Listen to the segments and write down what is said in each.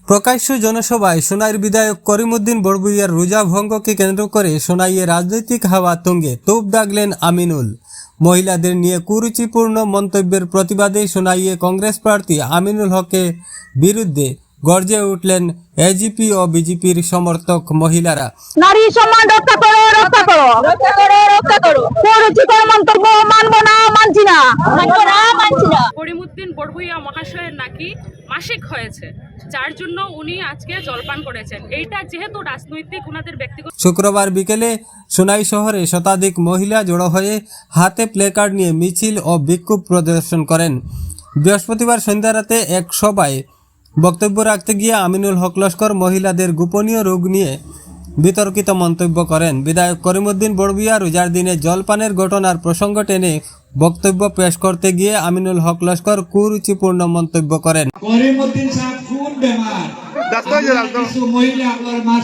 প্রকাশ্য জনসভায় সোনাইয়ের বিধায়ক করিমউদ্দিন বড়ভূঁইয়ার রোজা ভঙ্গকে কেন্দ্র করে সোনাইয়ে রাজনৈতিক হাওয়া তুঙ্গে তোপ দাগলেন আমিনুল। মহিলাদের নিয়ে কুরুচিপূর্ণ মন্তব্যের প্রতিবাদে সোনাইয়ে কংগ্রেস প্রার্থী আমিনুল হকের বিরুদ্ধে গর্জে উঠলেন এজিপি ও বিজেপির সমর্থক মহিলারা। নারী সম্মান রক্ষা করো, রক্ষা করো, রক্ষা করো, রক্ষা করো। কুরুচিকর মন্তব্য মানবো না, মানছি না, মানবো না, মানছি না। করিমউদ্দিন বড়ভূঁইয়া মহাশয়ের নাকি মাসিক হয়েছে, যার জন্য উনি আজকে জলপান করেছেন। এইটা যেহেতু রাজনৈতিক ওনাদের ব্যক্তিগত। শুক্রবার বিকেলে সোনাই শহরে শতাধিক মহিলা জড়ো হয়ে হাতে প্লেকার্ড নিয়ে মিছিল ও বিক্ষোভ প্রদর্শন করেন। বৃহস্পতিবার সন্ধ্যা রাতে এক সভায় বক্তব্য রাখতে গিয়ে আমিনুল হক লস্কর মহিলাদের গোপনীয় রোগ নিয়ে বিতর্কিত মন্তব্য করেন। বিধায়ক করিমউদ্দিন বড়ভূঁইয়া রোজার দিনে জলপানের ঘটনার প্রসঙ্গ টেনে বক্তব্য পেশ করতে গিয়ে আমিনুল হক লস্কর কুরুচিপূর্ণ মন্তব্য করেন। করিমউদ্দিন সাহেব কোন বেমার কিছু মহিলা আপনার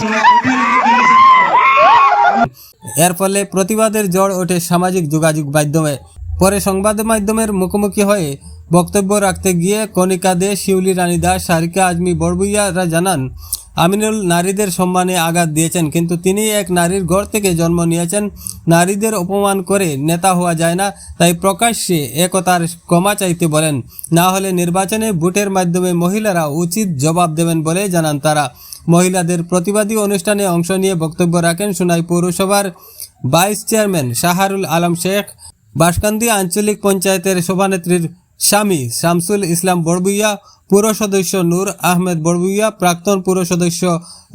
এর ফলে প্রতিবাদের ঝড় ওঠে সামাজিক যোগাযোগ মাধ্যমে। পরে সংবাদ মাধ্যমের মুখোমুখি হয়ে বক্তব্য রাখতে গিয়ে কণিকা দে, শিউলি রানী দাস, সারিকা আজমি বড়ভূঁইয়ারা জানান, আমিনুল নারীদের সম্মানে আঘাত দিয়েছেন, কিন্তু তিনি এক নারীর ঘর থেকে জন্ম নিয়েছেন। নারীদের অপমান করে নেতা হওয়া যায় না, তাই প্রকাশ্যে একতার ক্ষমা চাইতে বলেন। না হলে নির্বাচনে ভোটের মাধ্যমে মহিলারা উচিত জবাব দেবেন বলে জানান তারা। মহিলাদের প্রতিবাদী অনুষ্ঠানে অংশ নিয়ে বক্তব্য রাখেন সোনাই পৌরসভার ভাইস চেয়ারম্যান শাহরুল আলম শেখ, বাঁশকান্দি আঞ্চলিক পঞ্চায়েতের সভানেত্রীর স্বামী শামসুল ইসলাম বড়ভূঁইয়া, পুর সদস্য নূর আহমেদ বড়ভূঁইয়া, প্রাক্তন পুর সদস্য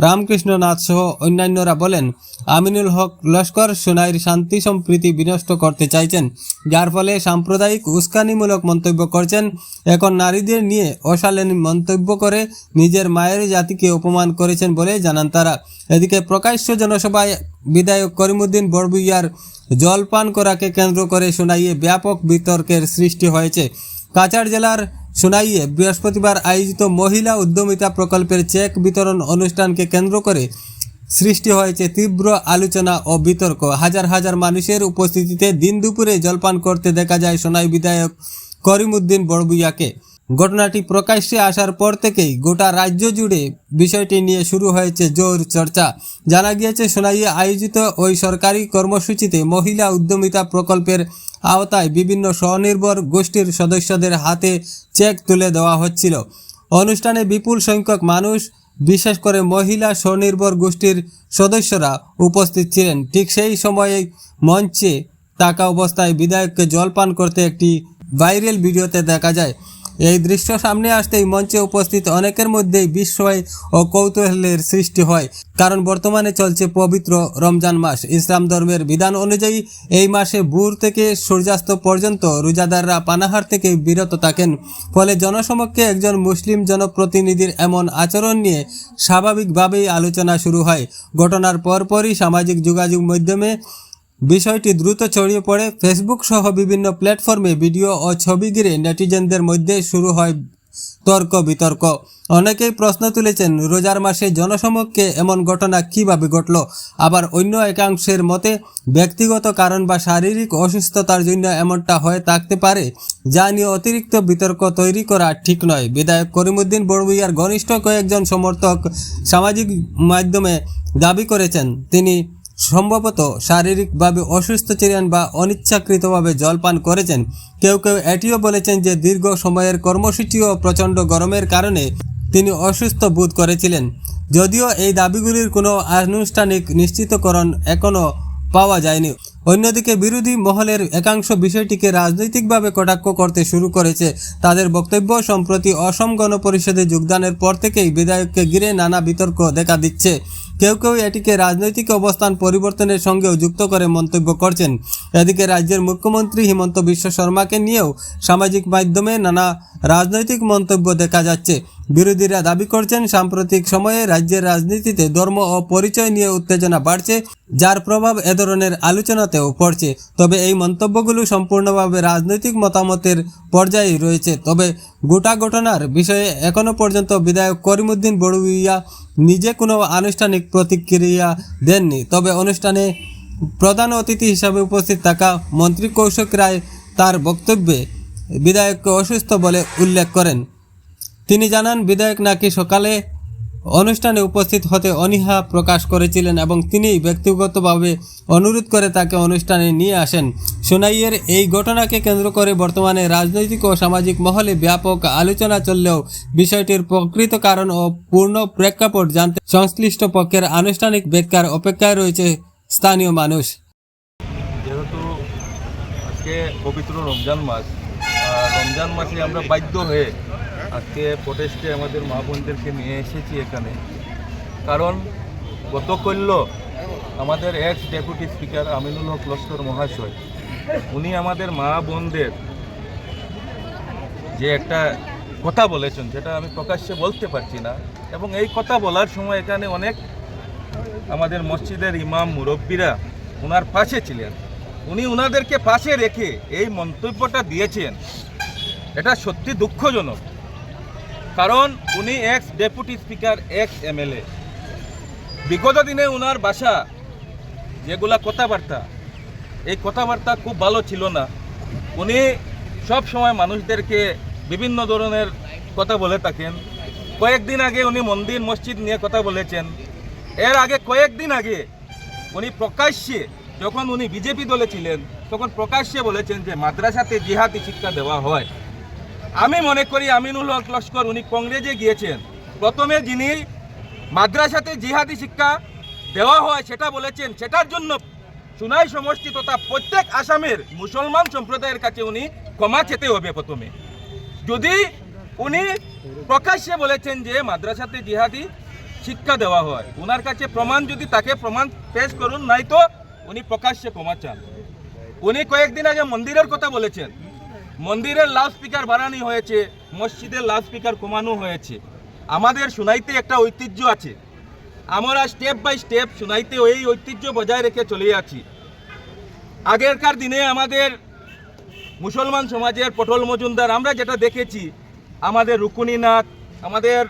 রামকৃষ্ণ নাথ সহ অন্যান্যরা বলেন, আমিনুল হক লস্কর সোনাইয়ের শান্তি সম্প্রীতি বিনষ্ট করতে চাইছেন, যার ফলে সাম্প্রদায়িক উস্কানিমূলক মন্তব্য করছেন। এখন নারীদের নিয়ে অশালীন মন্তব্য করে নিজের মায়ের জাতিকে অপমান করেছেন বলে জানান তারা। এদিকে প্রকাশ্য জনসভায় বিধায়ক করিমউদ্দিন বড়ভূঁইয়ার জলপান করাকে কেন্দ্র করে সোনাইয়ে ব্যাপক বিতর্কের সৃষ্টি হয়েছে। কাছাড় জেলার সোনাইয়ে বৃহস্পতিবার আয়োজিত মহিলা উদ্যমিতা প্রকল্পের চেক বিতরণ অনুষ্ঠানকে কেন্দ্র করে সৃষ্টি হয়েছে তীব্র আলোচনা ও বিতর্ক। হাজার হাজার মানুষের উপস্থিতিতে দিন দুপুরে জলপান করতে দেখা যায় সোনাই বিধায়ক করিমউদ্দিন বড়ভূঁইয়াকে। ঘটনাটি প্রকাশ্যে আসার পর থেকেই গোটা রাজ্য জুড়ে বিষয়টি নিয়ে শুরু হয়েছে জোর চর্চা। জানা গিয়েছে, সোনাইয়ে আয়োজিত ওই সরকারি কর্মসূচিতে মহিলা উদ্যমিতা প্রকল্পের আওতায় বিভিন্ন স্বনির্ভর গোষ্ঠীর সদস্যদের হাতে চেক তুলে দেওয়া হচ্ছিল। অনুষ্ঠানে বিপুল সংখ্যক মানুষ, বিশেষ করে মহিলা স্বনির্ভর গোষ্ঠীর সদস্যরা উপস্থিত ছিলেন। ঠিক সেই সময়ে মঞ্চে থাকা অবস্থায় বিধায়ককে জলপান করতে একটি ভাইরাল ভিডিওতে দেখা যায়। এই দৃশ্য সামনে আসতেই মঞ্চে উপস্থিত অনেকের মধ্যেই বিস্ময় ও কৌতূহলের সৃষ্টি হয়, কারণ বর্তমানে চলছে পবিত্র রমজান মাস। ইসলাম ধর্মের বিধান অনুযায়ী এই মাসে ভোর থেকে সূর্যাস্ত পর্যন্ত রোজাদাররা পানাহার থেকে বিরত থাকেন। ফলে জনসমক্ষে একজন মুসলিম জনপ্রতিনিধির এমন আচরণ নিয়ে স্বাভাবিকভাবেই আলোচনা শুরু হয়। ঘটনার পরপরই সামাজিক যোগাযোগ মাধ্যমে বিষয়টি দ্রুত ছড়িয়ে পড়ে। ফেসবুক সহ বিভিন্ন প্ল্যাটফর্মে ভিডিও ও ছবি ঘিরে নেটিজেনদের মধ্যে শুরু হয় তর্ক বিতর্ক। অনেকেই প্রশ্ন তুলেছেন, রোজার মাসে জনসমক্ষে এমন ঘটনা কিভাবে ঘটল? আবার অন্য একাংশের মতে ব্যক্তিগত কারণ বা শারীরিক অসুস্থতার জন্য এমনটা হয়ে থাকতে পারে, যা নিয়ে অতিরিক্ত বিতর্ক তৈরি করা ঠিক নয়। বিধায়ক করিমউদ্দিন বড়ভূঁইয়ার ঘনিষ্ঠ কয়েকজন সমর্থক সামাজিক মাধ্যমে দাবি করেছেন, তিনি সম্ভবত শারীরিকভাবে অসুস্থ ছিলেন বা অনিচ্ছাকৃতভাবে জলপান করেছেন। কেউ কেউ এটিও বলেছেন যে দীর্ঘ সময়ের কর্মসূচি ও প্রচণ্ড গরমের কারণে তিনি অসুস্থ বোধ করেছিলেন। যদিও এই দাবিগুলির কোনো আনুষ্ঠানিক নিশ্চিতকরণ এখনও পাওয়া যায়নি। অন্যদিকে বিরোধী মহলের একাংশ বিষয়টিকে রাজনৈতিকভাবে কটাক্ষ করতে শুরু করেছে। তাদের বক্তব্য, সম্প্রতি অসম গণ পরিষদে যোগদানের পর থেকেই বিধায়ককে ঘিরে নানা বিতর্ক দেখা দিচ্ছে। কেউ কেউ এটিকে রাজনৈতিক অবস্থান পরিবর্তনের সঙ্গেও যুক্ত করে মন্তব্য করছেন। এদিকে রাজ্যের মুখ্যমন্ত্রী হিমন্ত বিশ্ব শর্মাকে নিয়েও সামাজিক মাধ্যমে নানা রাজনৈতিক মন্তব্য দেখা যাচ্ছে। বিরোধীরা দাবি করছেন, সাম্প্রতিক সময়ে রাজ্যের রাজনীতিতে ধর্ম ও পরিচয় নিয়ে উত্তেজনা বাড়ছে, যার প্রভাব এ ধরনের আলোচনাতেও পড়ছে। তবে এই মন্তব্যগুলো সম্পূর্ণভাবে রাজনৈতিক মতামতের পর্যায়ে রয়েছে। তবে গোটা ঘটনার বিষয়ে এখনও পর্যন্ত বিধায়ক করিমউদ্দিন বড়ভূঁইয়া নিজে কোনো আনুষ্ঠানিক প্রতিক্রিয়া দেননি। তবে অনুষ্ঠানে প্রধান অতিথি হিসাবে উপস্থিত থাকা মন্ত্রী কৌশিক রায় তার বক্তব্যে বিধায়ককে অসুস্থ বলে উল্লেখ করেন। তিনি জানান, বিধায়ক নাকি সকালে অনুষ্ঠানে উপস্থিত হতে অনীহা প্রকাশ করেছিলেন এবং তিনি ব্যক্তিগতভাবে অনুরোধ করে তাকে অনুষ্ঠানে নিয়ে আসেন। সোনাইয়ের এই ঘটনাকে কেন্দ্র করে বর্তমানে রাজনৈতিক ও সামাজিক মহলে ব্যাপক আলোচনা চললেও বিষয়টির প্রকৃত কারণ ও পূর্ণ প্রেক্ষাপট জানতে সংশ্লিষ্ট পক্ষের আনুষ্ঠানিক ব্যাখ্যার অপেক্ষায় রয়েছে স্থানীয় মানুষ। যেহেতু আজকে পবিত্র রমজান মাস, রমজান মাসে আমরা বাধ্য হয়ে আজকে প্রোটেস্টে আমাদের মা বোনদেরকে নিয়ে এসেছি এখানে, কারণ গতকাল আমাদের x deputy speaker Aminul Haque Laskar মহাশয় উনি আমাদের মা বোনদের যে একটা কথা বলেছেন যেটা আমি প্রকাশ্যে বলতে পারছি না, এবং এই কথা বলার সময় এখানে অনেক আমাদের মসজিদের ইমাম মুরব্বীরা ওনার পাশে ছিলেন। উনি ওনাদেরকে পাশে রেখে এই মন্তব্যটা দিয়েছেন, এটা সত্যি দুঃখজনক। কারণ উনি x deputy speaker, x MLA, বিগত দিনে ওনার ভাষা যেগুলা কথাবার্তা, এই কথাবার্তা খুব ভালো ছিল না। উনি সব সময় মানুষদেরকে বিভিন্ন ধরনের কথা বলে থাকেন। কয়েকদিন আগে উনি মন্দির মসজিদ নিয়ে কথা বলেছেন। এর আগে কয়েকদিন আগে উনি প্রকাশ্যে, যখন উনি বিজেপি দলে ছিলেন তখন প্রকাশ্যে বলেছেন যে মাদ্রাসাতে জিহাদি শিক্ষা দেওয়া হয়। আমি মনে করি আমিনুল হক লস্কর উনি কংগ্রেসে গিয়েছেন, প্রথমে যিনি মাদ্রাসাতে জিহাদি শিক্ষা দেওয়া হয় সেটা বলেছেন, সেটার জন্য সুনাই সমষ্টি তথা প্রত্যেক আসামের মুসলমান সম্প্রদায়ের কাছে উনি ক্ষমা চেতে হবে। প্রথমে যদি উনি প্রকাশ্যে বলেছেন যে মাদ্রাসাতে জিহাদি শিক্ষা দেওয়া হয়, ওনার কাছে প্রমাণ যদি তাকে প্রমাণ পেশ করুন, নাই তো উনি প্রকাশ্যে ক্ষমা চান। উনি কয়েকদিন আগে মন্দিরের কথা বলেছেন, মন্দিরের লাউড স্পিকার বাড়ানো হয়েছে, মসজিদের লাউড স্পিকার কমানো হয়েছে। আমাদের সুনাইতে একটা ঐতিহ্য আছে, আমরা স্টেপ বাই স্টেপ সুনাইতে ওই ঐতিহ্য বজায় রেখে চলে আছি। আগেরকার দিনে আমাদের মুসলমান সমাজের পটল মজুমদার, আমরা যেটা দেখেছি, আমাদের রুকুনীনাথ, আমাদের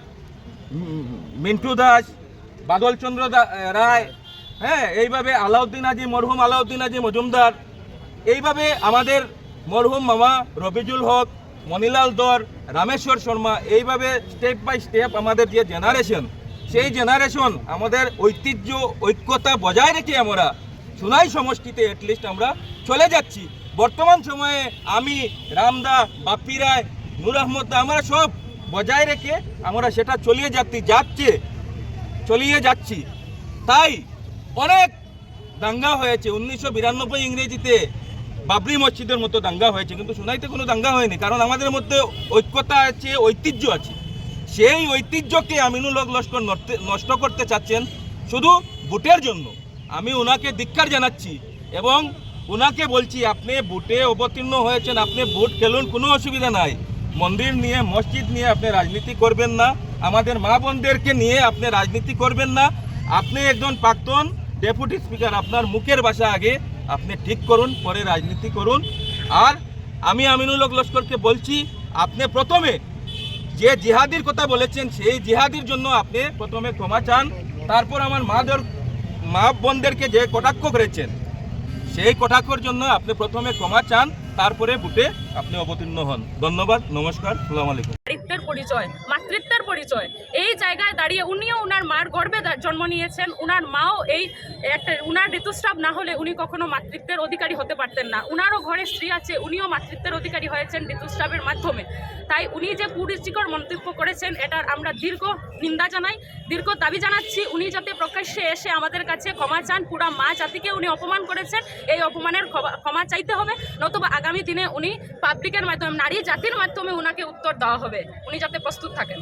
মিন্টু দাস, বাদলচন্দ্র রায়, হ্যাঁ, এইভাবে আলাউদ্দিন আজি, মরহুম আলাউদ্দিন আজি মজুমদার, এইভাবে আমাদের মরহুম মামা রবিজুল হক, মনিলাল দর, রামেশ্বর শর্মা, এইভাবে স্টেপ বাই স্টেপ আমাদের যে জেনারেশন, সেই জেনারেশন আমাদের ঐতিহ্য ঐক্যতা বজায় রেখে আমরা সুনাই সমষ্টিতে অ্যাটলিস্ট আমরা চলে যাচ্ছি। বর্তমান সময়ে আমি, রামদা, বাপ্পি রায়, নূর আহমদ দা, আমরা সব বজায় রেখে আমরা সেটা চলিয়ে যাচ্ছি। তাই অনেক দাঙ্গা হয়েছে। 1992 ইংরেজিতে বাবরি মসজিদের মতো দাঙ্গা হয়েছে, কিন্তু সুনাইতে কোনো দাঙ্গা হয়নি, কারণ আমাদের মধ্যে ঐক্যতা আছে, ঐতিহ্য আছে। সেই ঐতিহ্যকে আমিনুল হক লস্কর নষ্ট করতে চাচ্ছেন শুধু ভোটের জন্য। আমি ওনাকে ধিক্কার জানাচ্ছি এবং ওনাকে বলছি, আপনি ভোটে অবতীর্ণ হয়েছেন, আপনি ভোট খেলুন, কোনো অসুবিধা নাই। মন্দির নিয়ে, মসজিদ নিয়ে আপনি রাজনীতি করবেন না, আমাদের মা বোনদেরকে নিয়ে আপনি রাজনীতি করবেন না। আপনি একজন প্রাক্তন ডেপুটি স্পিকার, আপনার মুখের ভাষা আগে আপনি ঠিক করুন, পরে রাজনীতি করুন। আর আমি আমিনুল হক লস্করকে বলছি, আপনি প্রথমে যে জিহাদির কথা বলেছেন সেই জিহাদির জন্য আপনি প্রথমে ক্ষমা চান, তারপর আমার মা বোনদেরকে যে কটাক্ষ করেছেন সেই কটাক্ষর জন্য আপনি প্রথমে ক্ষমা চান, তারপরে ভোটে আপনি অবতীর্ণ হন। ধন্যবাদ, নমস্কার, আসসালামু আলাইকুম। নারীত্বের পরিচয়, মাতৃত্বের পরিচয়, এই জায়গায় দাঁড়িয়ে উনিও উনার মার গর্ভে জন্ম নিয়েছেন, উনার মাও এই একটা, উনার ঋতুস্রাব না হলে উনি কখনো মাতৃত্বের অধিকারী হতে পারতেন না। উনারও ঘরে স্ত্রী আছে, উনিও মাতৃত্বের অধিকারী হয়েছেন ঋতুস্রাবের মাধ্যমে। তাই উনি যে কুরুচিকর মন্তব্য করেছেন, এটার আমরা দীর্ঘ নিন্দা জানাই, দীর্ঘ দাবি জানাচ্ছি। উনি যাতে প্রকাশ্যে এসে আমাদের কাছে ক্ষমা চান। পুরা মা জাতিকে উনি অপমান করেছেন, এই অপমানের ক্ষমা চাইতে হবে, নতুবা আগামী দিনে উনি পাবলিকের মাধ্যমে, নারী জাতির মাধ্যমে উনাকে উত্তর দেওয়া হবে। উনি যাতে প্রস্তুত থাকেন।